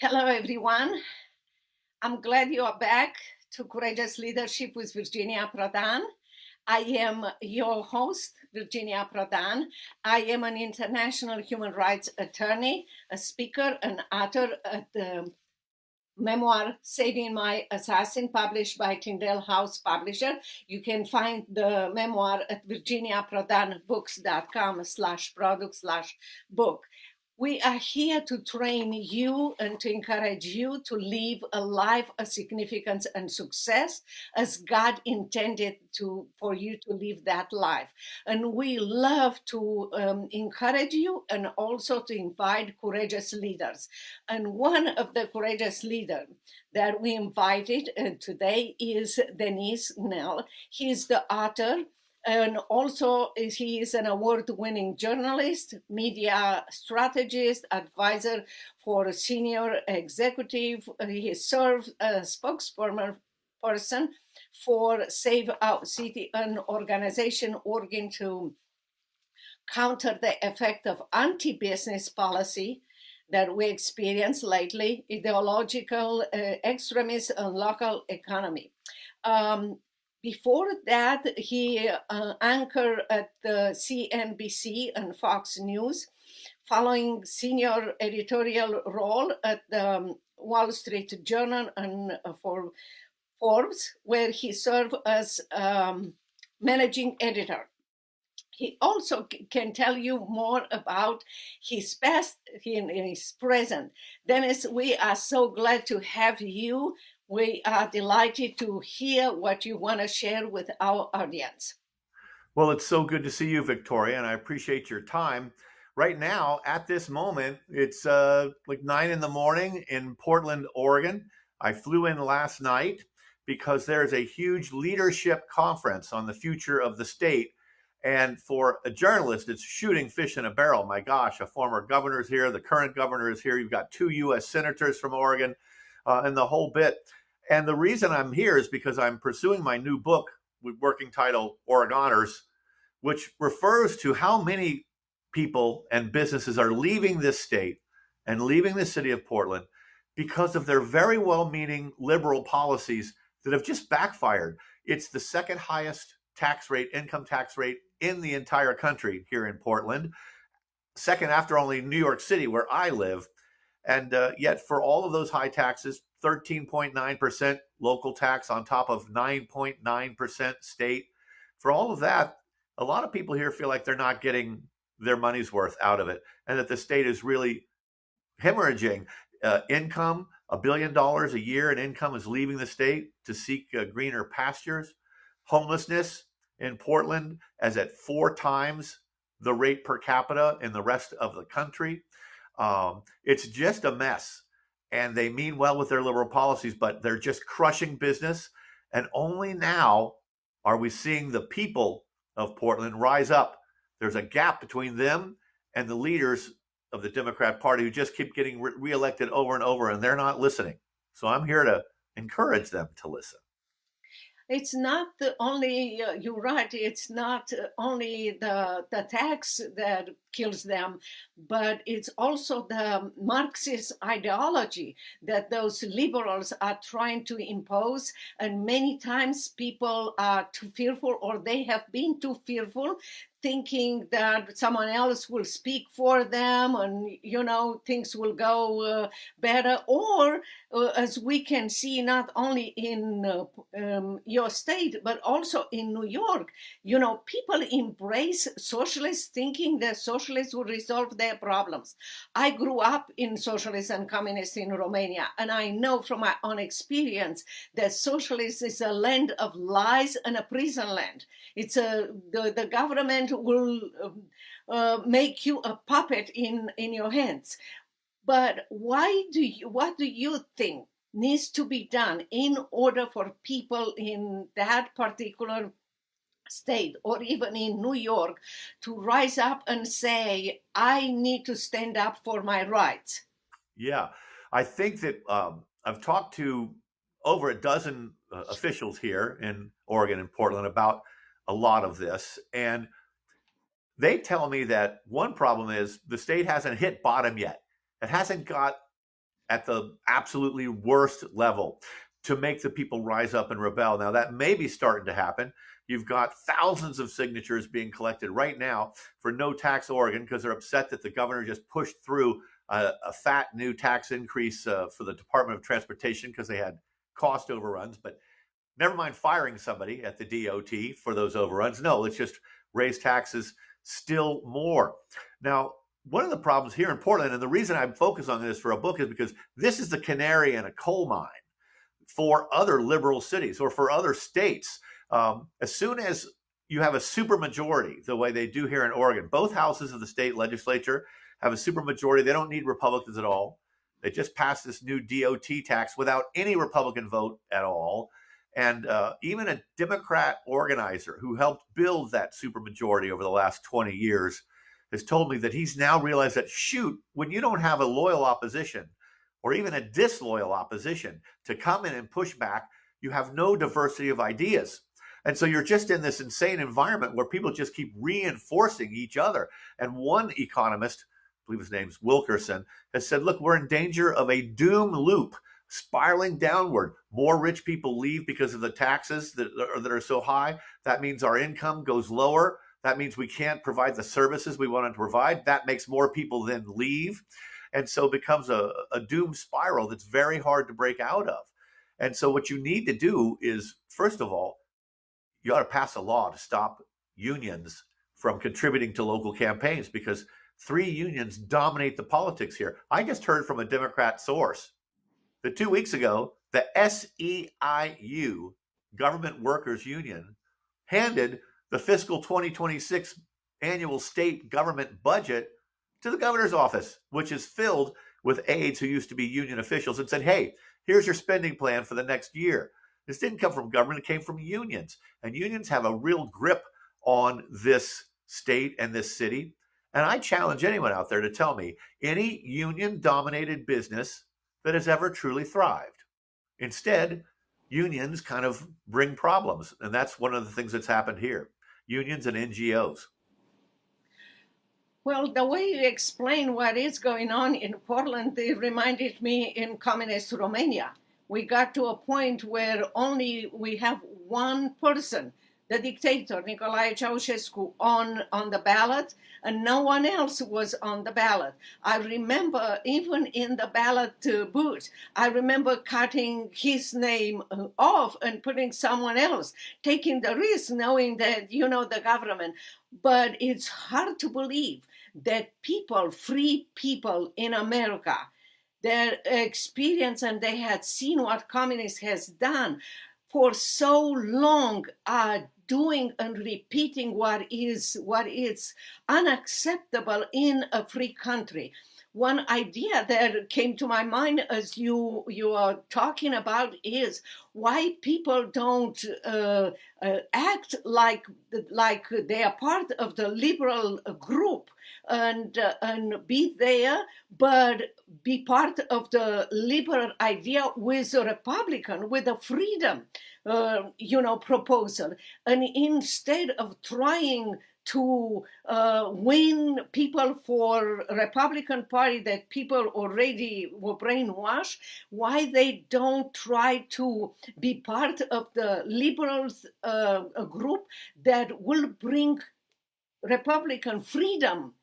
Hello, everyone. I'm glad you are back to Courageous Leadership with Virginia Pradhan. I am your host, Virginia Pradhan. I am an international human rights attorney, a speaker, an author at the memoir Saving My Assassin, published by Tyndale House Publisher. You can find the memoir at virginiapradhanbooks.com/product/book. We are here to train you and to encourage you to live a life of significance and success as God intended for you to live that life. And we love to encourage you and also to invite courageous leaders. And one of the courageous leaders that we invited today is Denise Kneale. He's the author, and also he is an award-winning journalist, media strategist, advisor for a senior executive. He serves as spokesperson for Save Our City, an organization working to counter the effect of anti-business policy that we experience lately, ideological extremism and local economy. Before that, he anchored at the CNBC and Fox News, following senior editorial role at the Wall Street Journal and for Forbes, where he served as managing editor. He also can tell you more about his past and his present. Dennis, we are so glad to have you. We are delighted to hear what you want to share with our audience. Well, it's so good to see you, Victoria, and I appreciate your time. Right now, at this moment, it's like 9 in the morning in Portland, Oregon. I flew in last night because there's a huge leadership conference on the future of the state. And for a journalist, it's shooting fish in a barrel. My gosh, a former governor's here, the current governor is here. You've got 2 U.S. senators from Oregon and the whole bit. And the reason I'm here is because I'm pursuing my new book with working title Oregoners, which refers to how many people and businesses are leaving this state and leaving the city of Portland because of their very well-meaning liberal policies that have just backfired. It's the second highest tax rate, income tax rate in the entire country here in Portland, second after only New York City, where I live. And yet for all of those high taxes, 13.9% local tax on top of 9.9% state, for all of that, a lot of people here feel like they're not getting their money's worth out of it, and that the state is really hemorrhaging income. $1 billion a year in income is leaving the state to seek greener pastures. Homelessness in Portland is at 4 times the rate per capita in the rest of the country. It's just a mess. And they mean well with their liberal policies, but they're just crushing business. And only now are we seeing the people of Portland rise up. There's a gap between them and the leaders of the Democrat Party who just keep getting reelected over and over, and they're not listening. So I'm here to encourage them to listen. It's not only, you're right, it's not only the tax that kills them, but it's also the Marxist ideology that those liberals are trying to impose. And many times people are too fearful, or they have been too fearful, thinking that someone else will speak for them and, things will go better. Or as we can see, not only in your state, but also in New York, people embrace socialists, thinking that socialists will resolve their problems. I grew up in socialist and communist in Romania, and I know from my own experience that socialism is a land of lies and a prison land. It's the government will make you a puppet in your hands. But what do you think needs to be done in order for people in that particular state or even in New York to rise up and say, I need to stand up for my rights? Yeah, I think that I've talked to over a dozen officials here in Oregon and Portland about a lot of this. And they tell me that one problem is the state hasn't hit bottom yet. It hasn't got at the absolutely worst level to make the people rise up and rebel. Now, that may be starting to happen. You've got thousands of signatures being collected right now for no tax Oregon because they're upset that the governor just pushed through a fat new tax increase for the Department of Transportation because they had cost overruns. But never mind firing somebody at the DOT for those overruns. No, let's just raise taxes still more. Now, one of the problems here in Portland, and the reason I'm focused on this for a book is because this is the canary in a coal mine for other liberal cities or for other states. As soon as you have a supermajority, the way they do here in Oregon, both houses of the state legislature have a supermajority. They don't need Republicans at all. They just passed this new DOT tax without any Republican vote at all. And even a Democrat organizer who helped build that supermajority over the last 20 years has told me that he's now realized that, shoot, when you don't have a loyal opposition or even a disloyal opposition to come in and push back, you have no diversity of ideas. And so you're just in this insane environment where people just keep reinforcing each other. And one economist, I believe his name's Wilkerson, has said, look, we're in danger of a doom loop spiraling downward. More rich people leave because of the taxes that are so high. That means our income goes lower. That means we can't provide the services we wanted to provide. That makes more people then leave. And so it becomes a doom spiral that's very hard to break out of. And so what you need to do is, first of all, you ought to pass a law to stop unions from contributing to local campaigns because 3 unions dominate the politics here. I just heard from a Democrat source that 2 weeks ago, the SEIU, Government Workers Union, handed the fiscal 2026 annual state government budget to the governor's office, which is filled with aides who used to be union officials, and said, hey, here's your spending plan for the next year. This didn't come from government, it came from unions. And unions have a real grip on this state and this city. And I challenge anyone out there to tell me any union-dominated business that has ever truly thrived. Instead, unions kind of bring problems. And that's one of the things that's happened here. Unions and NGOs. Well, the way you explain what is going on in Portland, it reminded me in communist Romania. We got to a point where only we have one person, the dictator, Nicolae Ceausescu, on the ballot, and no one else was on the ballot. I remember even in the ballot booth, I remember cutting his name off and putting someone else, taking the risk, knowing that, the government. But it's hard to believe that people, free people in America, their experience and they had seen what communism has done for so long, are doing and repeating what is unacceptable in a free country. One idea that came to my mind as you are talking about is why people don't act like they are part of the liberal group and be there, but be part of the liberal idea with a Republican, with a freedom, proposal. And instead of trying to win people for Republican Party that people already were brainwashed, why they don't try to be part of the liberals group that will bring Republican freedom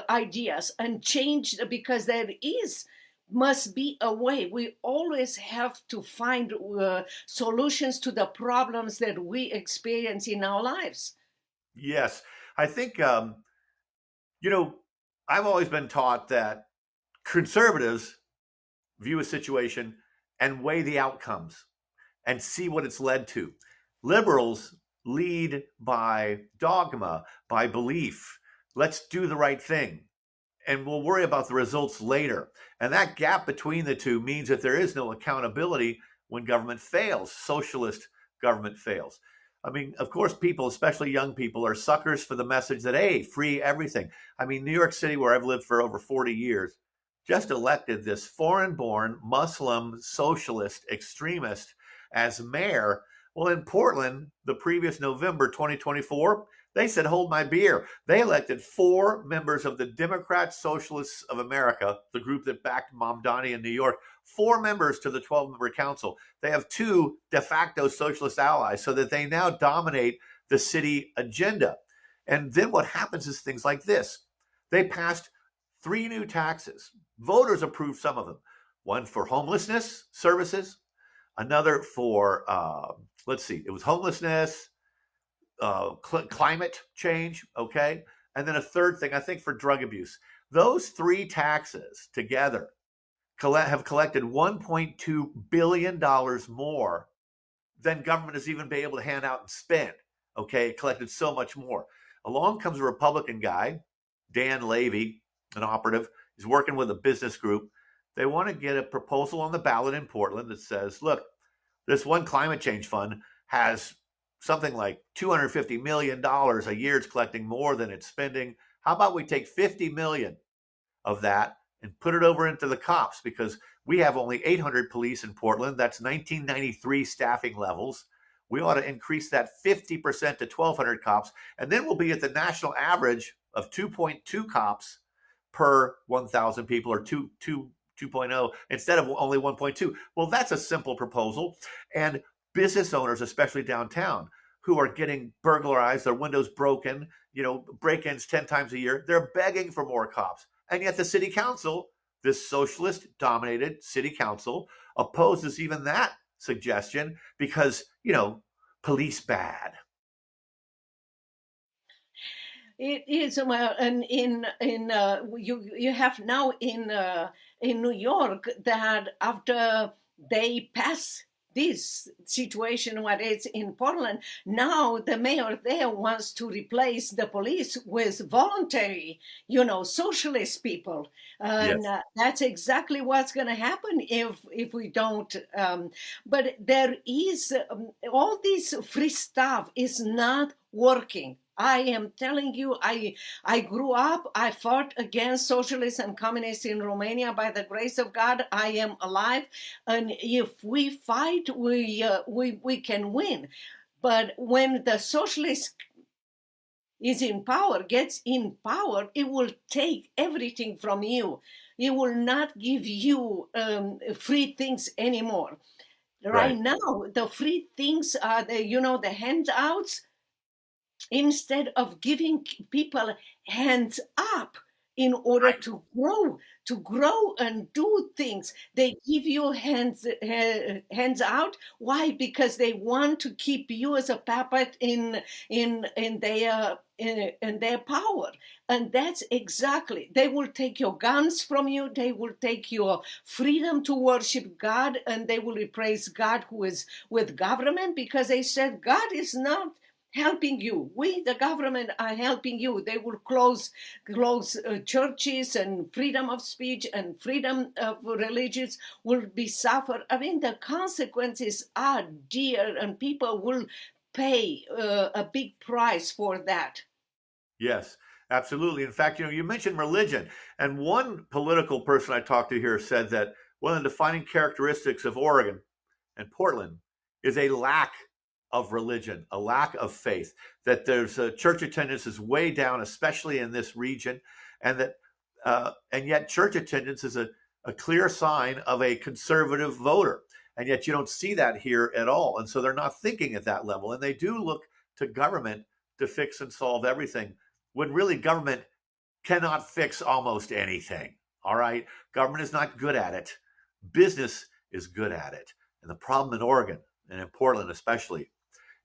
ideas and change, because there must be a way. We always have to find solutions to the problems that we experience in our lives. Yes. I think, I've always been taught that conservatives view a situation and weigh the outcomes and see what it's led to. Liberals lead by dogma, by belief. Let's do the right thing, and we'll worry about the results later. And that gap between the two means that there is no accountability when government fails, socialist government fails. I mean, of course, people, especially young people, are suckers for the message that, hey, free everything. I mean, New York City, where I've lived for over 40 years, just elected this foreign-born Muslim socialist extremist as mayor. Well, in Portland, the previous November 2024, They said, hold my beer. They elected 4 members of the Democrat Socialists of America, the group that backed Mamdani in New York, 4 members to the 12-member council. They have 2 de facto socialist allies so that they now dominate the city agenda. And then what happens is things like this. They passed 3 new taxes. Voters approved some of them. One for homelessness services, another for, let's see, it was homelessness, climate change, okay? And then a third thing, I think, for drug abuse. Those 3 taxes together have collected $1.2 billion more than government has even been able to hand out and spend, okay? It collected so much more. Along comes a Republican guy, Dan Levy, an operative. He's working with a business group. They want to get a proposal on the ballot in Portland that says, look, this one climate change fund has something like $250 million a year. It's collecting more than it's spending. How about we take 50 million of that and put it over into the cops, because we have only 800 police in Portland. That's 1993 staffing levels. We ought to increase that 50% to 1,200 cops, and then we'll be at the national average of 2.2 cops per 1,000 people, or 2.0 instead of only 1.2. Well, that's a simple proposal. And business owners, especially downtown, who are getting burglarized, their windows broken, break-ins 10 times a year, they're begging for more cops. And yet the city council, this socialist-dominated city council, opposes even that suggestion because, police bad. It is well, and you have now in New York that after they pass this situation what is in Portland, now the mayor there wants to replace the police with voluntary, socialist people, and Yes. that's exactly what's going to happen if we don't. But there is all this free stuff is not working. I am telling you, I grew up, I fought against socialists and communists in Romania. By the grace of God, I am alive. And if we fight, we can win. But when the socialist is in power, gets in power, it will take everything from you. It will not give you free things anymore. Right Right. now, the free things are the handouts. Instead of giving people hands up in order Right. to grow and do things, they give you hands out. Why? Because they want to keep you as a puppet in their power. And that's exactly, they will take your guns from you, they will take your freedom to worship God, and they will replace God, who is with government, because they said God is not helping you. We, the government, are helping you. They will close churches, and freedom of speech and freedom of religions will be suffered. I mean, the consequences are dear, and people will pay a big price for that. Yes, absolutely. In fact, you mentioned religion, and one political person I talked to here said that one of the defining characteristics of Oregon and Portland is a lack of religion, a lack of faith, that there's a church attendance is way down, especially in this region, and that and yet church attendance is a clear sign of a conservative voter. And yet you don't see that here at all. And so they're not thinking at that level. And they do look to government to fix and solve everything, when really government cannot fix almost anything. All right. Government is not good at it. Business is good at it. And the problem in Oregon, and in Portland especially,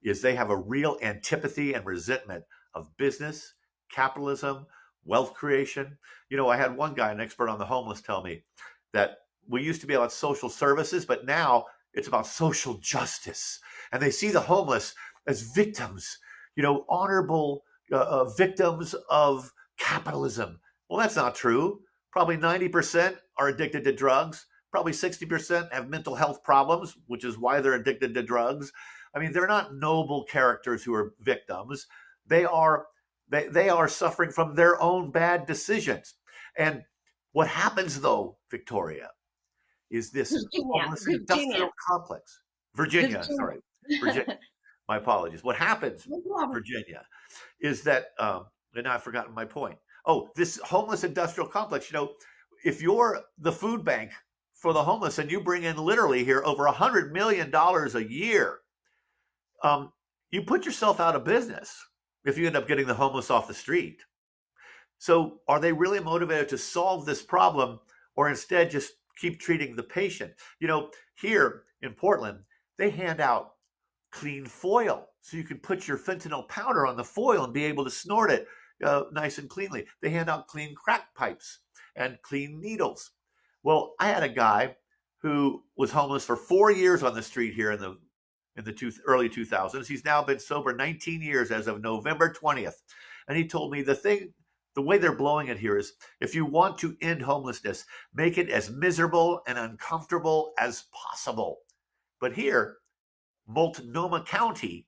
is they have a real antipathy and resentment of business, capitalism, wealth creation. I had one guy, an expert on the homeless, tell me that we used to be about social services, but now it's about social justice. And they see the homeless as victims, honorable victims of capitalism. Well, that's not true. Probably 90% are addicted to drugs. Probably 60% have mental health problems, which is why they're addicted to drugs. I mean, they're not noble characters who are victims. They are suffering from their own bad decisions. And what happens, though, Victoria, is this Virginia, homeless Virginia, industrial complex. Virginia, Virginia. sorry, Virginia. My apologies. What happens, No problem. Virginia, is that, and I've forgotten my point. Oh, this homeless industrial complex, if you're the food bank for the homeless and you bring in literally here over $100 million a year, um, you put yourself out of business if you end up getting the homeless off the street. So are they really motivated to solve this problem or instead just keep treating the patient? Here in Portland, they hand out clean foil so you can put your fentanyl powder on the foil and be able to snort it nice and cleanly. They hand out clean crack pipes and clean needles. Well, I had a guy who was homeless for 4 years on the street here in the early 2000s. He's now been sober 19 years as of November 20th. And he told me the way they're blowing it here is, if you want to end homelessness, make it as miserable and uncomfortable as possible. But here, Multnomah County,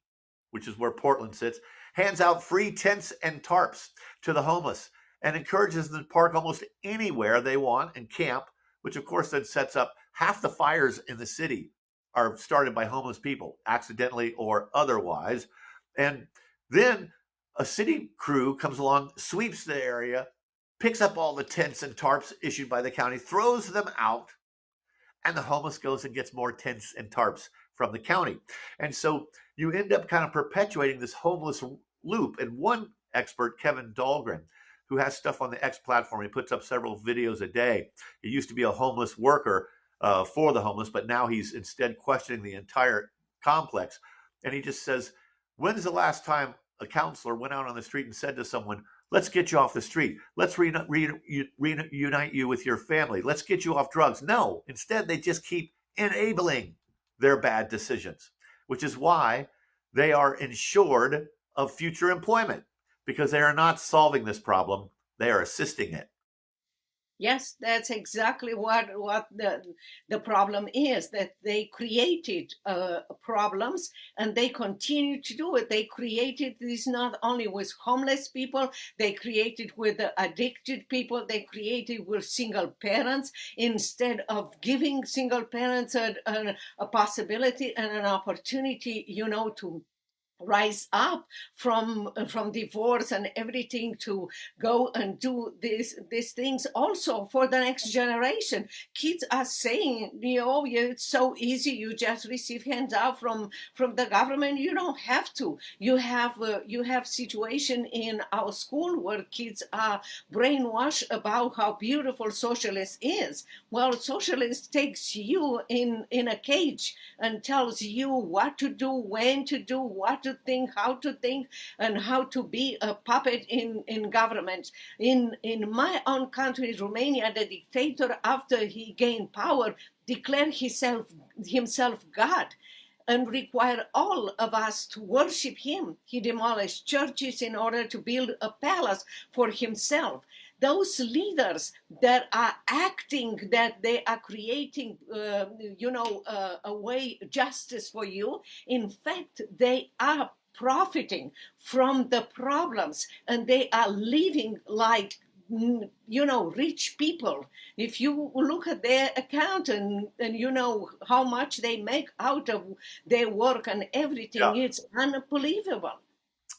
which is where Portland sits, hands out free tents and tarps to the homeless and encourages them to park almost anywhere they want and camp, which of course then sets up half the fires in the city are started by homeless people, accidentally or otherwise. And then a city crew comes along, sweeps the area, picks up all the tents and tarps issued by the county, throws them out, and the homeless goes and gets more tents and tarps from the county. And so you end up kind of perpetuating this homeless loop. And one expert, Kevin Dahlgren, who has stuff on the X platform, he puts up several videos a day. He used to be a homeless worker for the homeless, but now he's instead questioning the entire complex. And he just says, when's the last time a counselor went out on the street and said to someone, let's get you off the street. Let's reunite you with your family. Let's get you off drugs. No, instead, they just keep enabling their bad decisions, which is why they are insured of future employment, because they are not solving this problem. They are assisting it. Yes, that's exactly what the problem is, that they created problems and they continue to do it. They created this not only with homeless people, they created with addicted people, they created with single parents. Instead of giving single parents a possibility and an opportunity, to rise up from divorce and everything, to go and do these things also for the next generation. Kids are saying, yeah, it's so easy, you just receive handout from the government. You don't have to. You have situation in our school where kids are brainwashed about how beautiful socialist is. Well, socialist takes you in a cage and tells you what to do, when to do, what to think, and how to be a puppet in government. In my own country, Romania, the dictator, after he gained power, declared himself God and required all of us to worship him. He demolished churches in order to build a palace for himself. Those leaders that are acting that they are creating, a way justice for you, in fact, they are profiting from the problems and they are living like rich people. If you look at their account and you know how much they make out of their work and everything, Yeah. it's unbelievable.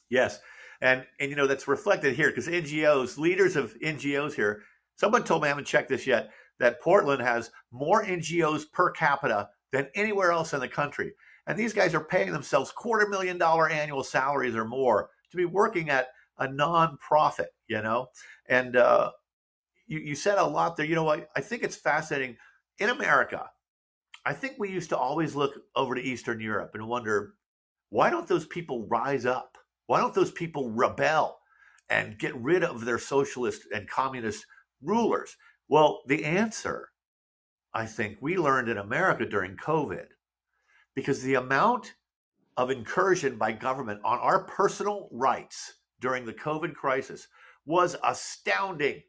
Yes. And that's reflected here, because leaders of NGOs here, someone told me, I haven't checked this yet, that Portland has more NGOs per capita than anywhere else in the country. And these guys are paying themselves $250,000 annual salaries or more to be working at a nonprofit, And you said a lot there. I think it's fascinating. In America, I think we used to always look over to Eastern Europe and wonder, why don't those people rise up? Why don't those people rebel and get rid of their socialist and communist rulers? Well, the answer, I think, we learned in America during COVID, because the amount of incursion by government on our personal rights during the COVID crisis was astounding.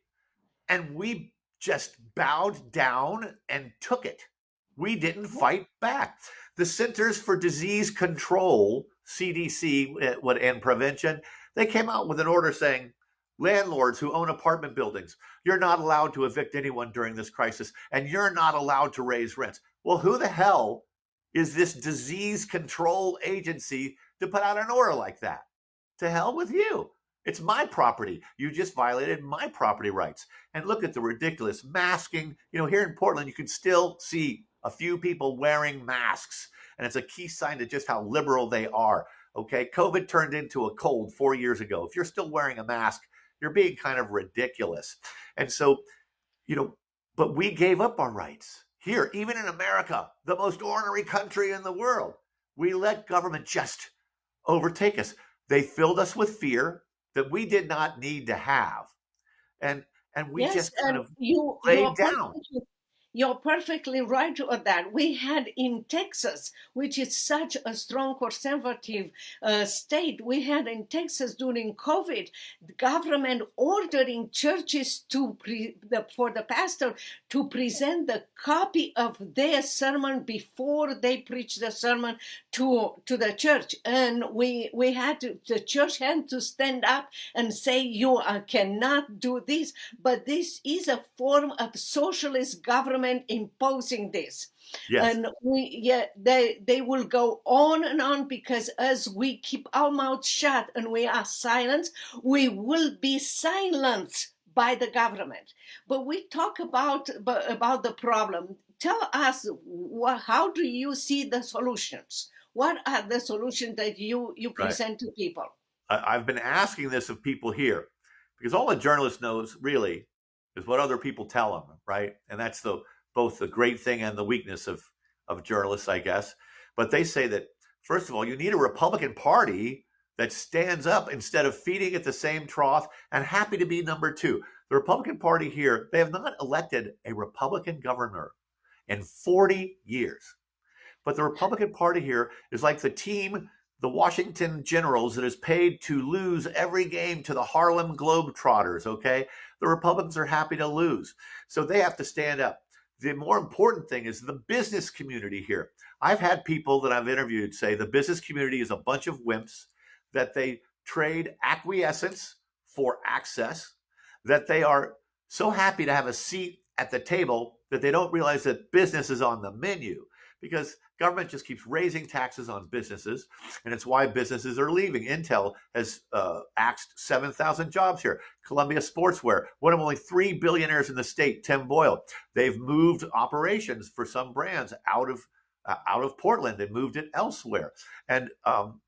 And we just bowed down and took it. We didn't fight back. The Centers for Disease Control, CDC, and Prevention, they came out with an order saying, landlords who own apartment buildings, you're not allowed to evict anyone during this crisis, and you're not allowed to raise rents. Well, who the hell is this disease control agency to put out an order like that. To hell with you. It's my property. You just violated my property rights. And look at the ridiculous masking. Here in Portland, you can still see a few people wearing masks. And it's a key sign to just how liberal they are. Okay. COVID turned into a cold 4 years ago. If you're still wearing a mask, you're being kind of ridiculous. And so, but we gave up our rights here, even in America, the most ornery country in the world. We let government just overtake us. They filled us with fear that we did not need to have. And we Yes, just kind and of you laid down. you're perfectly right on that. We had in Texas, which is such a strong conservative state, we had in Texas during COVID, the government ordering churches for the pastor to present the copy of their sermon before they preach the sermon to the church. And the church had to stand up and say, you cannot do this. But this is a form of socialist government imposing this. Yes. And they will go on and on, because as we keep our mouths shut and we are silent, we will be silenced by the government. But we talk about the problem. Tell us, how do you see the solutions? What are the solutions that you Right. present to people? I've been asking this of people here, because all a journalist knows really is what other people tell them, right? And that's both the great thing and the weakness of journalists, I guess. But they say that, first of all, you need a Republican Party that stands up instead of feeding at the same trough and happy to be number two. The Republican Party here, they have not elected a Republican governor in 40 years. But the Republican Party here is like the team, the Washington Generals, that is paid to lose every game to the Harlem Globetrotters, okay? The Republicans are happy to lose. So they have to stand up. The more important thing is the business community here. I've had people that I've interviewed say the business community is a bunch of wimps, that they trade acquiescence for access, that they are so happy to have a seat at the table that they don't realize that business is on the menu, because government just keeps raising taxes on businesses, and it's why businesses are leaving. Intel has axed 7,000 jobs here. Columbia Sportswear, one of only 3 billionaires in the state, Tim Boyle, they've moved operations for some brands out of Portland and moved it elsewhere. And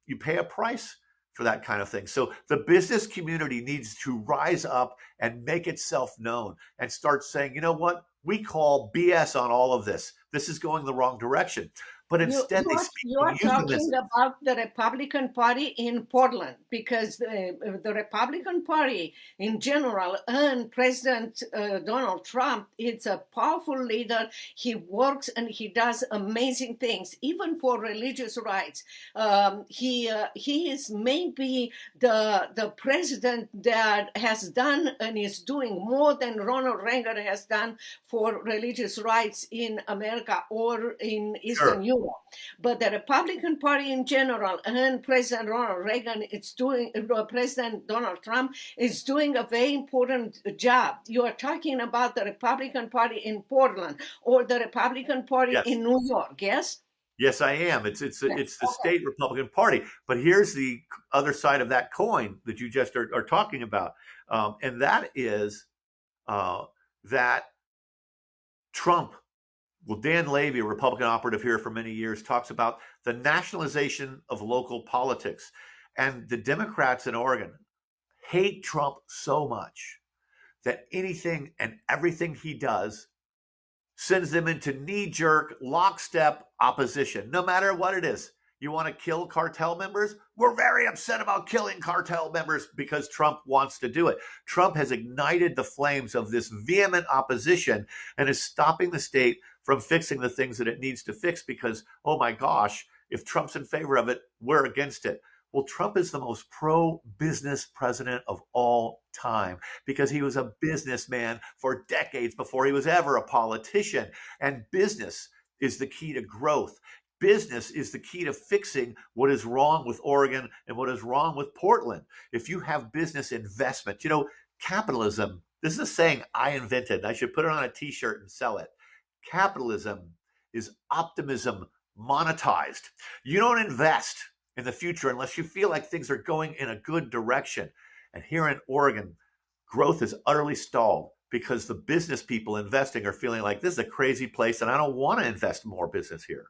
you pay a price for that kind of thing. So the business community needs to rise up and make itself known and start saying, you know what? We call BS on all of this. This is going the wrong direction. But instead, they speak You are talking euphemisms. about the Republican Party in Portland, because the Republican Party in general and President Donald Trump, it's a powerful leader. He works and he does amazing things, even for religious rights. He is maybe the president that has done and is doing more than Ronald Reagan has done for religious rights in America or in Eastern Europe. But the Republican Party in general and President Ronald Reagan, President Donald Trump is doing a very important job. You are talking about the Republican Party in Portland or the Republican Party Yes. in New York, yes? Yes, I am. It's the state Republican Party. But here's the other side of that coin that you just are talking about. And that is that Trump, well, Dan Levy, a Republican operative here for many years, talks about the nationalization of local politics. And the Democrats in Oregon hate Trump so much that anything and everything he does sends them into knee-jerk, lockstep opposition, no matter what it is. You want to kill cartel members? We're very upset about killing cartel members because Trump wants to do it. Trump has ignited the flames of this vehement opposition and is stopping the state from fixing the things that it needs to fix because, oh my gosh, if Trump's in favor of it, we're against it. Well, Trump is the most pro-business president of all time because he was a businessman for decades before he was ever a politician. And business is the key to growth. Business is the key to fixing what is wrong with Oregon and what is wrong with Portland. If you have business investment, capitalism, this is a saying I invented. I should put it on a t-shirt and sell it. Capitalism is optimism monetized. You don't invest in the future unless you feel like things are going in a good direction. And here in Oregon, growth is utterly stalled because the business people investing are feeling like this is a crazy place and I don't want to invest more business here.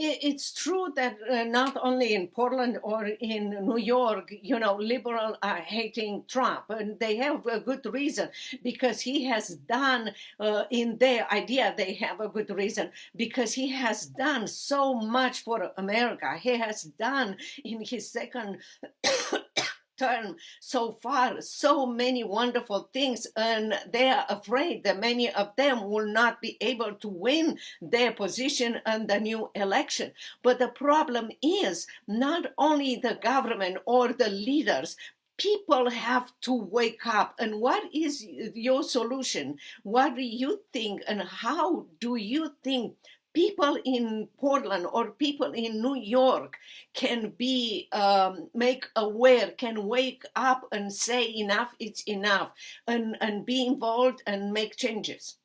It's true that not only in Portland or in New York, liberal are hating Trump, and they have a good reason because he has done, in their idea, they have a good reason because he has done so much for America. He has done in his second term so far so many wonderful things, and they are afraid that many of them will not be able to win their position in the new election. But the problem is not only the government or the leaders. People have to wake up. And what is your solution? What do you think, and how do you think people in Portland or people in New York can be make aware, can wake up and say enough, it's enough, and be involved and make changes?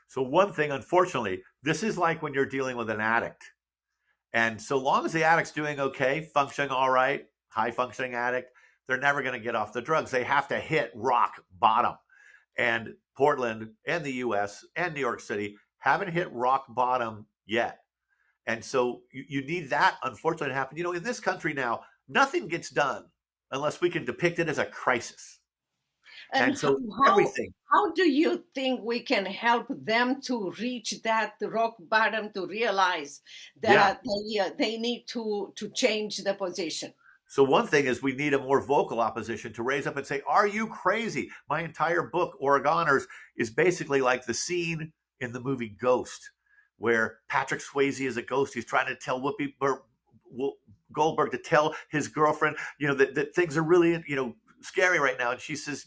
So, one thing, unfortunately, this is like when you're dealing with an addict. And so long as the addict's doing okay, functioning all right, high functioning addict, they're never going to get off the drugs. They have to hit rock bottom. And Portland and the US and New York City haven't hit rock bottom yet. And so you need that, unfortunately, to happen. In this country now, nothing gets done unless we can depict it as a crisis. And And so how everything, how do you think we can help them to reach that rock bottom, to realize yeah. that they need to change the position? So one thing is we need a more vocal opposition to raise up and say, "Are you crazy?" My entire book, Oregoners, is basically like the scene in the movie Ghost, where Patrick Swayze is a ghost. He's trying to tell Goldberg to tell his girlfriend, that things are really, scary right now. And she says,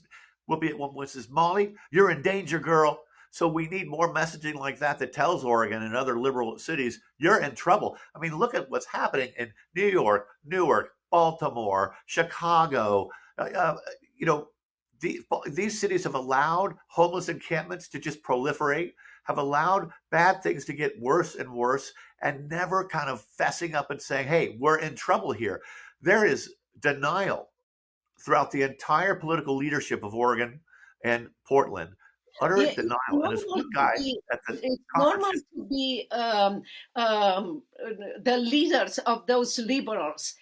Whoopi at one point says, "Molly, you're in danger, girl." So we need more messaging like that tells Oregon and other liberal cities, you're in trouble. I mean, look at what's happening in New York, Newark, Baltimore, Chicago. Uh, uh, you know, these cities have allowed homeless encampments to just proliferate, have allowed bad things to get worse and worse, and never kind of fessing up and saying, "Hey, we're in trouble here." There is denial throughout the entire political leadership of Oregon and Portland, utter Yeah, it's denial. And this normal one to guy be at the it's conference normal just, to be the leaders of those liberals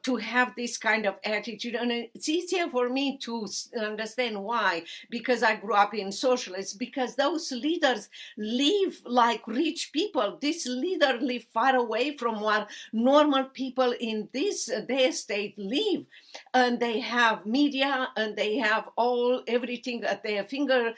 to have this kind of attitude, and it's easier for me to understand why, because I grew up in socialists. Because those leaders live like rich people. This leader live far away from what normal people in this their state live, and they have media and they have everything at their finger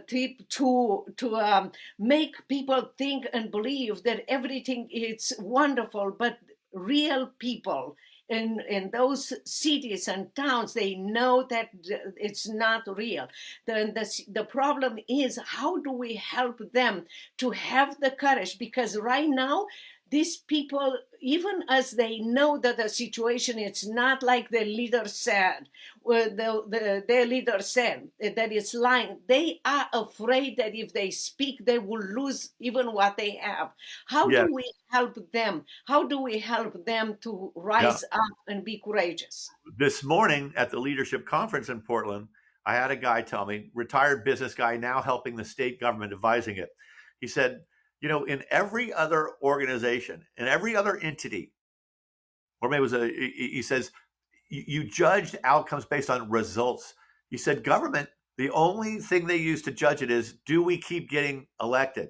tip to make people think and believe that everything is wonderful. But real people in those cities and towns, they know that it's not real. The problem is, how do we help them to have the courage? Because right now these people, even as they know that the situation is not like their leader said, their leader said that it's lying, they are afraid that if they speak, they will lose even what they have. How yeah, do we help them? How do we help them to yeah. rise up and be courageous? This morning at the leadership conference in Portland, I had a guy tell me, retired business guy, now helping the state government advising it. He said, in every other organization, in every other entity, or maybe it was he says, you judged outcomes based on results. He said, government, the only thing they use to judge it is, do we keep getting elected?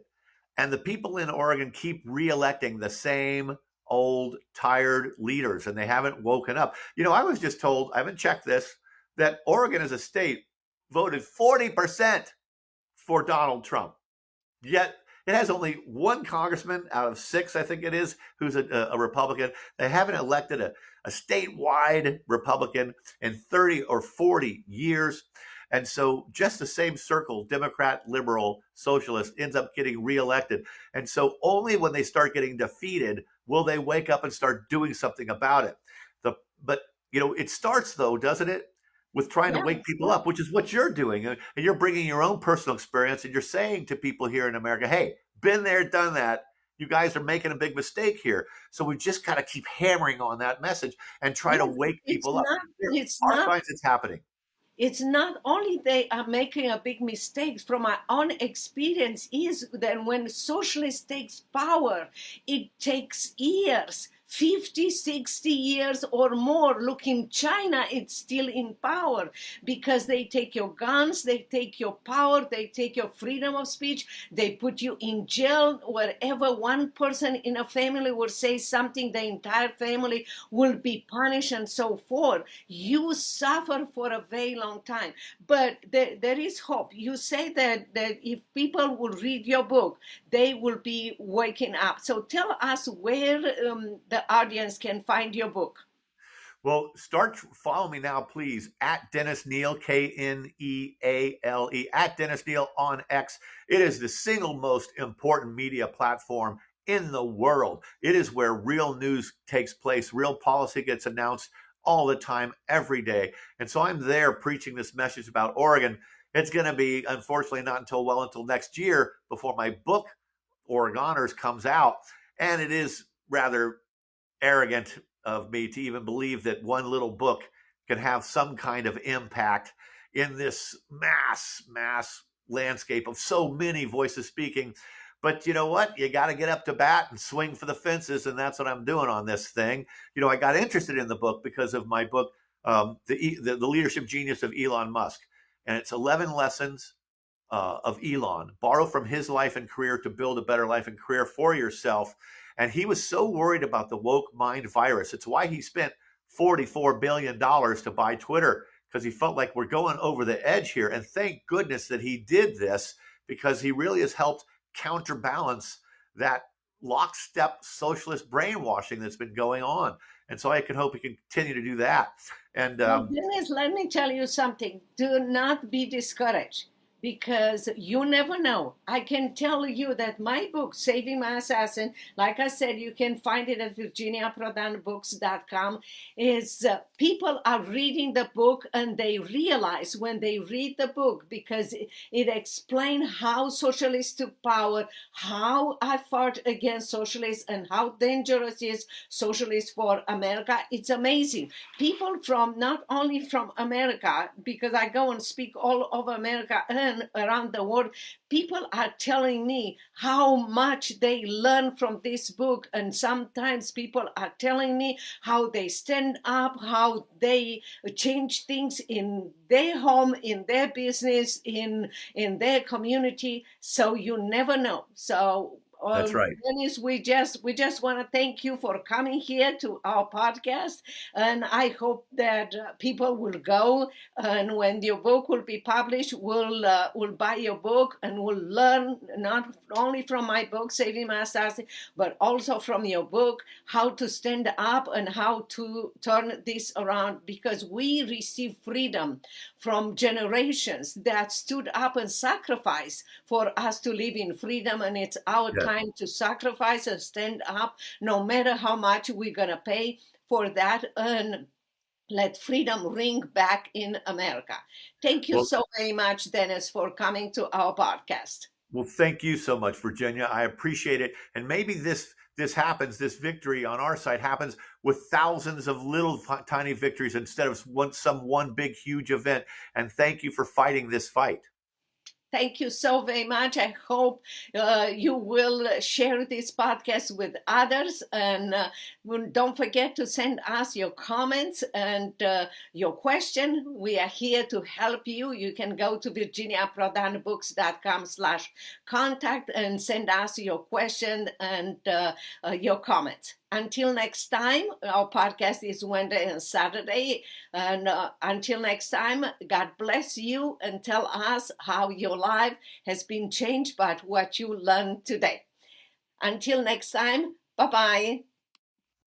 And the people in Oregon keep reelecting the same old, tired leaders, and they haven't woken up. I was just told, I haven't checked this, that Oregon as a state voted 40% for Donald Trump. Yet it has only one congressman out of six, I think it is, who's a Republican. They haven't elected a statewide Republican in 30 or 40 years. And so just the same circle, Democrat, liberal, socialist, ends up getting reelected. And so only when they start getting defeated will they wake up and start doing something about it. But it starts though, doesn't it, with trying to Yeah, wake people sure. up, which is what you're doing. And you're bringing your own personal experience and you're saying to people here in America, "Hey, been there, done that. you guys are making a big mistake here. So we just got to keep hammering on that message and try to Yes, wake it's people up. not. There It's are not. signs it's happening. It's not only they are making a big mistake. From my own experience is that when socialist takes power, it takes years, 50, 60 years or more. Look, in China, it's still in power because they take your guns, they take your power, they take your freedom of speech, they put you in jail. Wherever one person in a family will say something, the entire family will be punished and so forth. You suffer for a very long time, but there is hope. You say that if people will read your book, they will be waking up. So tell us where the audience can find your book. Well, start follow me now, please, at Dennis Kneale, Kneale, at Dennis Kneale on X. It is the single most important media platform in the world. It is where real news takes place, real policy gets announced all the time, every day. And so I'm there preaching this message about Oregon. It's going to be, unfortunately, not until next year before my book, Oregoners, comes out. And it is rather arrogant of me to even believe that one little book can have some kind of impact in this mass landscape of so many voices speaking. But you know what? You got to get up to bat and swing for the fences. And that's what I'm doing on this thing. You know, I got interested in the book because of my book, the Leadership Genius of Elon Musk. And it's 11 lessons of Elon. Borrow from his life and career to build a better life and career for yourself. And he was so worried about the woke mind virus. It's why he spent $44 billion to buy Twitter, because he felt like we're going over the edge here. And thank goodness that he did this, because he really has helped counterbalance that lockstep socialist brainwashing that's been going on. And so I can hope he can continue to do that. And Well, Dennis, let me tell you something. Do not be discouraged, because you never know. I can tell you that my book, Saving My Assassin, like I said, you can find it at virginiaprodanbooks.com, is people are reading the book and they realize when they read the book, because it explains how socialists took power, how I fought against socialists, and how dangerous is socialists for America. It's amazing. People from not only from America, because I go and speak all over America and around the world, people are telling me how much they learn from this book. And sometimes people are telling me how they stand up, how they change things in their home, in their business, in their community. So you never know. So that's right. Dennis, we just want to thank you for coming here to our podcast, and I hope that people will go, and when your book will be published, will buy your book and will learn not only from my book, Saving My Assassin, but also from your book, how to stand up and how to turn this around, because we receive freedom from generations that stood up and sacrificed for us to live in freedom, and it's our Yes. time to sacrifice and stand up, no matter how much we're going to pay for that, and let freedom ring back in America. Thank you Well, so very much, Dennis, for coming to our podcast. Well, thank you so much, Virginia. I appreciate it. And maybe this happens, this victory on our side happens with thousands of little tiny victories instead of some one big huge event. And thank you for fighting this fight. Thank you so very much. I hope you will share this podcast with others. And don't forget to send us your comments and your question. We are here to help you. You can go to virginiaprodanbooks.com/contact and send us your question and your comments. Until next time, our podcast is Wednesday and Saturday. And until next time, God bless you, and tell us how your life has been changed by what you learned today. Until next time, bye-bye.